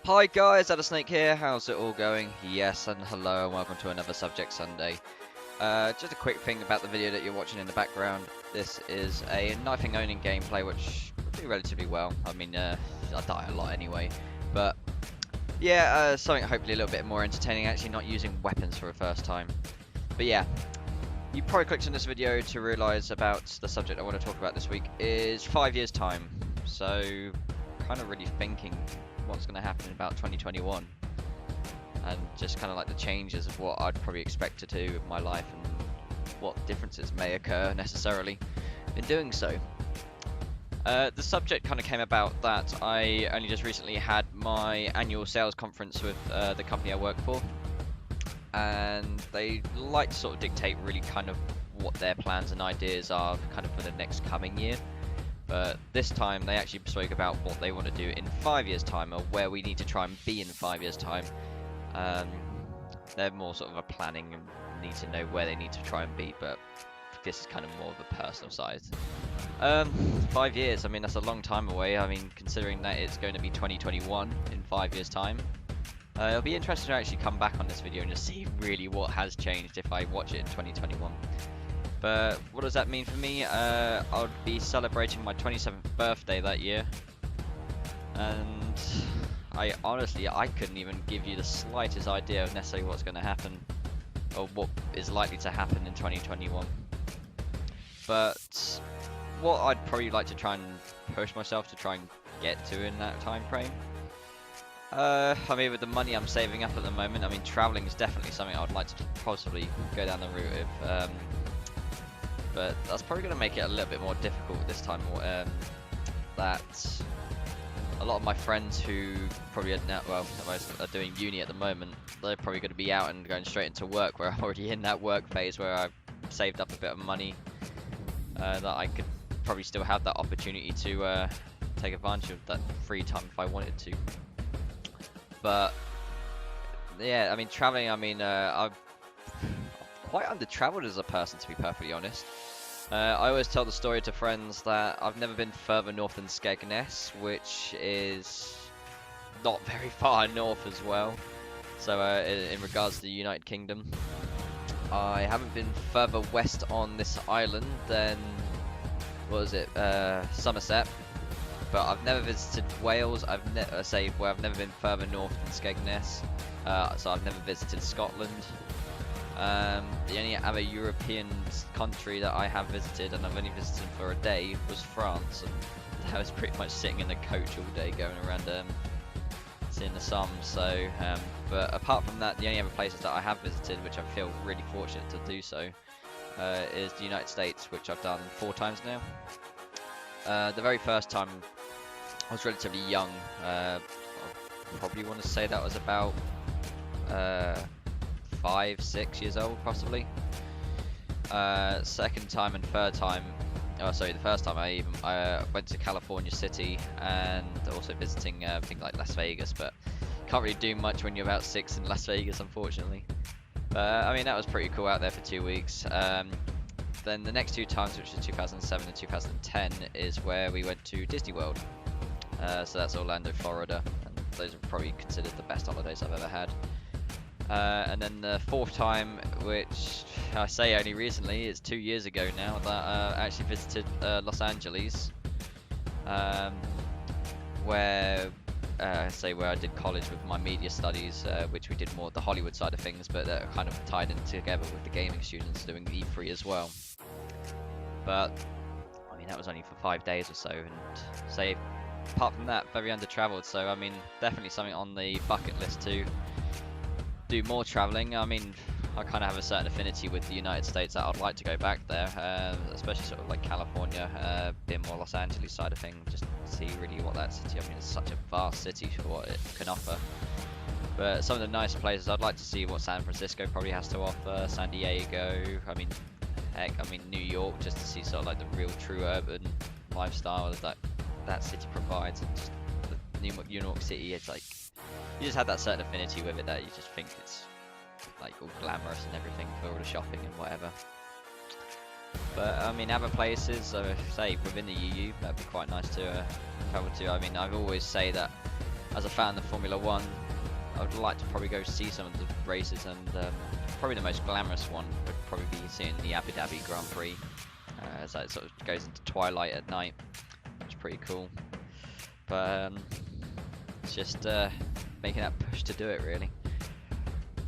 Hi guys, AdderSnake here. How's it all going? Yes, and hello, and welcome to another Subject Sunday. Just a quick thing about the video that you're watching in the background. This is a knifing owning gameplay, which will do relatively well. I mean, I die a lot anyway, but yeah, something hopefully a little bit more entertaining. Actually, not using weapons for the first time. But yeah, you probably clicked on this video to realise about the subject I want to talk about this week is 5 years time. So, kind of really thinking what's going to happen in about 2021 and just kind of like the changes of what I'd probably expect to do with my life and what differences may occur necessarily in doing so. The subject kind of came about that I only just recently had my annual sales conference with the company I work for, and they like to sort of dictate really kind of what their plans and ideas are kind of for the next coming year. But this time they actually spoke about what they want to do in 5 years time, or where we need to try and be in 5 years time. They're more sort of a planning and need to know where they need to try and be, but this is kind of more of a personal side. 5 years, I mean, that's a long time away. I mean, considering that it's going to be 2021 in 5 years time. It'll be interesting to actually come back on this video and just see really what has changed if I watch it in 2021. But what does that mean for me? I'll be celebrating my 27th birthday that year, and I honestly couldn't even give you the slightest idea of necessarily what's going to happen or what is likely to happen in 2021. But what I'd probably like to try and push myself to try and get to in that time frame, I mean, with the money I'm saving up at the moment, I mean, traveling is definitely something I would like to possibly go down the route of. But that's probably going to make it a little bit more difficult this time. That a lot of my friends who probably are doing uni at the moment, they're probably going to be out and going straight into work, where I'm already in that work phase where I've saved up a bit of money that I could probably still have that opportunity to take advantage of that free time if I wanted to. But yeah, I mean, traveling, I mean, I've quite under-traveled as a person, to be perfectly honest. I always tell the story to friends that I've never been further north than Skegness, which is not very far north as well. So in regards to the United Kingdom, I haven't been further west on this island than, what was it, Somerset. But I've never visited Wales. I've never been further north than Skegness. So I've never visited Scotland. The only other European country that I have visited, and I've only visited for a day, was France, and I was pretty much sitting in the coach all day going around seeing the Somme. So, but apart from that, the only other places that I have visited, which I feel really fortunate to do so, is the United States, which I've done 4 times now. The very first time I was relatively young. I probably want to say that was about 5, 6 years old, possibly. Second time and third time, the first time I went to California City and also visiting things like Las Vegas, but can't really do much when you're about 6 in Las Vegas, unfortunately. But I mean, that was pretty cool out there for 2 weeks. Then the next 2 times, which is 2007 and 2010, is where we went to Disney World. So that's Orlando, Florida, and those are probably considered the best holidays I've ever had. And then the 4th time, which I say only recently, it's 2 years ago now, that I actually visited Los Angeles, where I did college with my media studies, which we did more of the Hollywood side of things, but that kind of tied in together with the gaming students doing E3 as well. But I mean, that was only for 5 days or so, and apart from that, very under-traveled. So I mean, definitely something on the bucket list to do more traveling. I mean, I kind of have a certain affinity with the United States that I'd like to go back there, especially sort of like California, being more Los Angeles side of things, just to see really what that city, I mean, it's such a vast city for what it can offer. But some of the nice places, I'd like to see what San Francisco probably has to offer, San Diego, I mean, heck, I mean, New York, just to see sort of like the real true urban lifestyle that city provides. And just New York City, it's like, you just have that certain affinity with it that you just think it's like all glamorous and everything for all the shopping and whatever. But I mean, other places, say within the EU, that'd be quite nice to travel to. I mean, I always say that as a fan of Formula One, I would like to probably go see some of the races, and probably the most glamorous one would probably be seeing the Abu Dhabi Grand Prix, as that sort of goes into twilight at night, which is pretty cool. But it's just making that push to do it, really.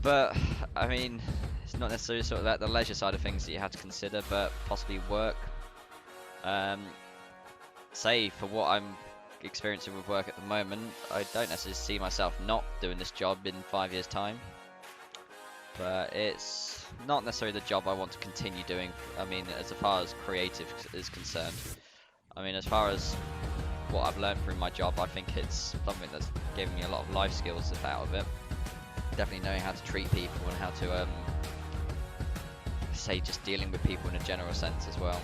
But I mean, it's not necessarily sort of that the leisure side of things that you have to consider, but possibly work. Say for what I'm experiencing with work at the moment, I don't necessarily see myself not doing this job in 5 years' time. But it's not necessarily the job I want to continue doing. I mean, as far as creative is concerned, I mean, as far as what I've learned through my job, I think it's something that's given me a lot of life skills out of it. Definitely knowing how to treat people and how to say just dealing with people in a general sense as well.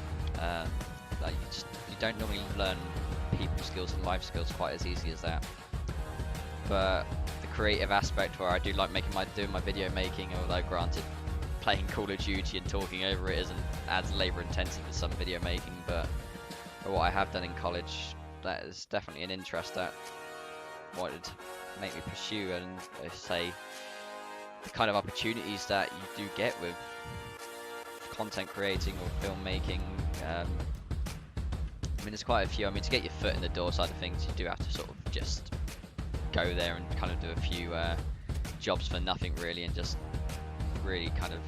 Like you don't normally learn people skills and life skills quite as easy as that. But the creative aspect, where I do like doing my video making, although granted playing Call of Duty and talking over it isn't as labour intensive as some video making, but for what I have done in college, that is definitely an interest that wanted to make me pursue, and say the kind of opportunities that you do get with content creating or filmmaking. I mean, there's quite a few. I mean, to get your foot in the door side of things, you do have to sort of just go there and kind of do a few jobs for nothing really, and just really kind of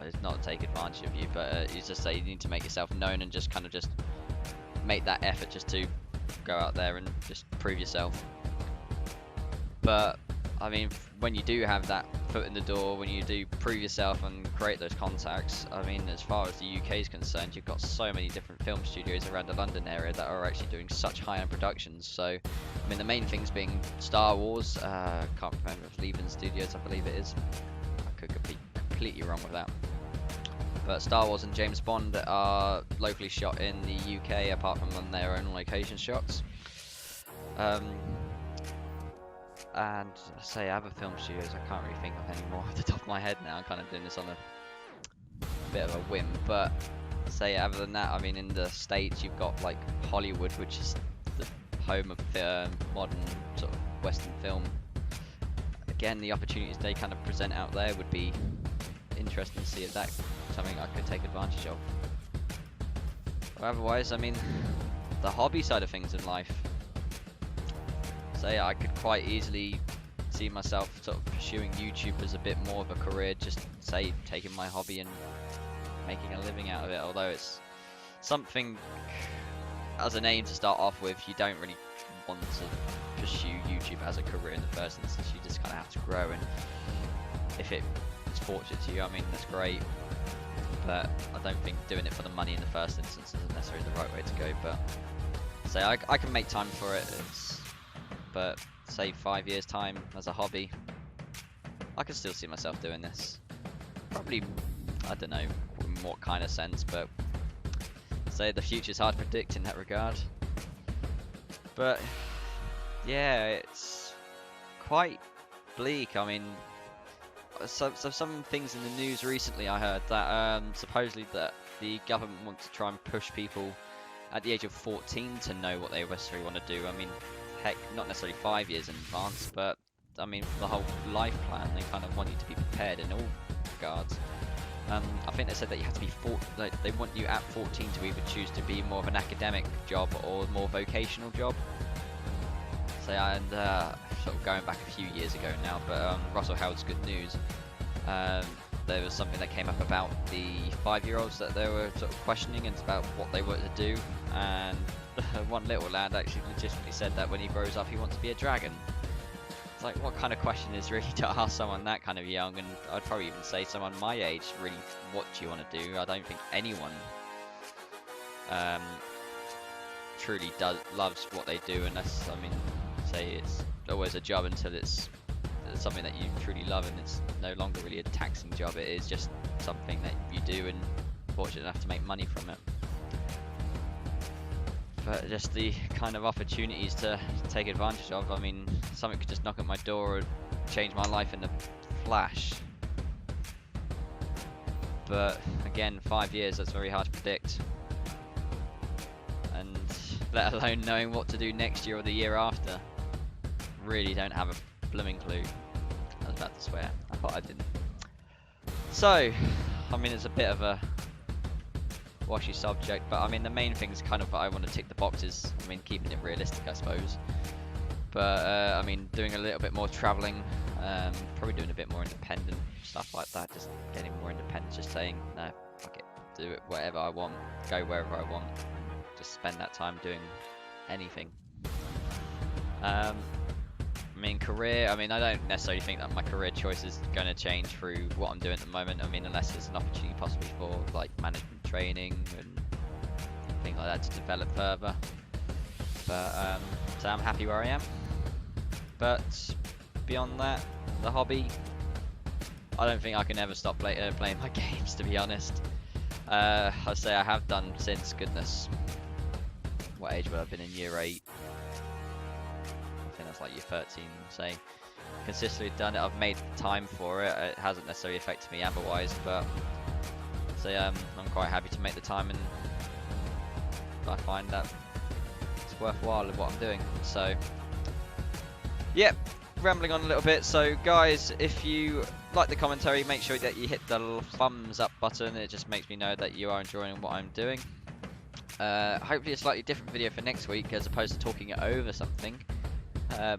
it's not to take advantage of you, but you just say you need to make yourself known and just kind of just make that effort just to go out there and just prove yourself. But I mean, when you do have that foot in the door, when you do prove yourself and create those contacts, I mean, as far as the UK is concerned, you've got so many different film studios around the London area that are actually doing such high-end productions. So, I mean, the main things being Star Wars, can't remember if Leaving Studios, I believe it is. I could be completely wrong with that. But Star Wars and James Bond are locally shot in the UK, apart from on their own location shots. And say other film studios, I can't really think of any more off the top of my head now. I'm kind of doing this on a bit of a whim, but say other than that, I mean, in the States you've got like Hollywood, which is the home of modern sort of Western film. Again, the opportunities they kind of present out there would be interesting to see if that's something I could take advantage of. But otherwise, I mean, the hobby side of things in life. Say I could quite easily see myself sort of pursuing YouTube as a bit more of a career, just say taking my hobby and making a living out of it. Although it's something as an aim to start off with, you don't really want to pursue YouTube as a career in the first instance. You just kind of have to grow, and if it is fortunate to you, I mean, that's great. But I don't think doing it for the money in the first instance isn't necessarily the right way to go. But say I can make time for it. But say 5 years time as a hobby, I can still see myself doing this. Probably, I don't know in what kind of sense, but say the future's hard to predict in that regard. But yeah, it's quite bleak. I mean, so some things in the news recently I heard that supposedly that the government wants to try and push people at the age of 14 to know what they necessarily want to do. I mean, heck, not necessarily 5 years in advance, but I mean, for the whole life plan, they kind of want you to be prepared in all regards. I think they said that you have to be like they want you at 14 to either choose to be more of an academic job or a more vocational job. So, and sort of going back a few years ago now, but Russell Howard's Good News, there was something that came up about the 5-year-olds that they were sort of questioning, and about what they were to do, and one little lad actually legitimately said that when he grows up he wants to be a dragon. It's like, what kind of question is really to ask someone that kind of young? And I'd probably even say someone my age, really, what do you want to do? I don't think anyone truly loves what they do, unless, I mean, say it's always a job until it's something that you truly love, and it's no longer really a taxing job. It is just something that you do and fortunate enough to make money from it. But just the kind of opportunities to take advantage of, I mean, something could just knock at my door or change my life in a flash. But again, 5 years, that's very hard to predict. And let alone knowing what to do next year or the year after. really don't have a blooming clue. I was about to swear. I thought I didn't. So, I mean, it's a bit of a washy subject, but I mean, the main thing is kind of I want to tick the boxes. I mean, keeping it realistic, I suppose. But I mean, doing a little bit more traveling, probably doing a bit more independent stuff like that. Just getting more independent. Just saying, no, fuck it, do it whatever I want, go wherever I want, just spend that time doing anything. I mean, career, I mean, I don't necessarily think that my career choice is going to change through what I'm doing at the moment. I mean, unless there's an opportunity possibly for like management training and things like that to develop further. But so I'm happy where I am. But beyond that, the hobby, I don't think I can ever stop playing my games, to be honest. I'd say I have done since, goodness, what age would I have been in? Year 8. I think that's like year 13, say. Consistently done it, I've made time for it. It hasn't necessarily affected me otherwise, but so I'm quite happy to make the time, and I find that it's worthwhile of what I'm doing. So yeah, rambling on a little bit. So guys, if you like the commentary, make sure that you hit the thumbs up button. It just makes me know that you are enjoying what I'm doing. Hopefully a slightly different video for next week, as opposed to talking it over something.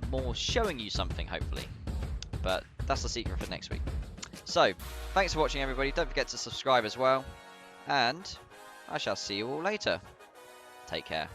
More showing you something, hopefully. But that's the secret for next week. So, thanks for watching, everybody. Don't forget to subscribe as well. And I shall see you all later. Take care.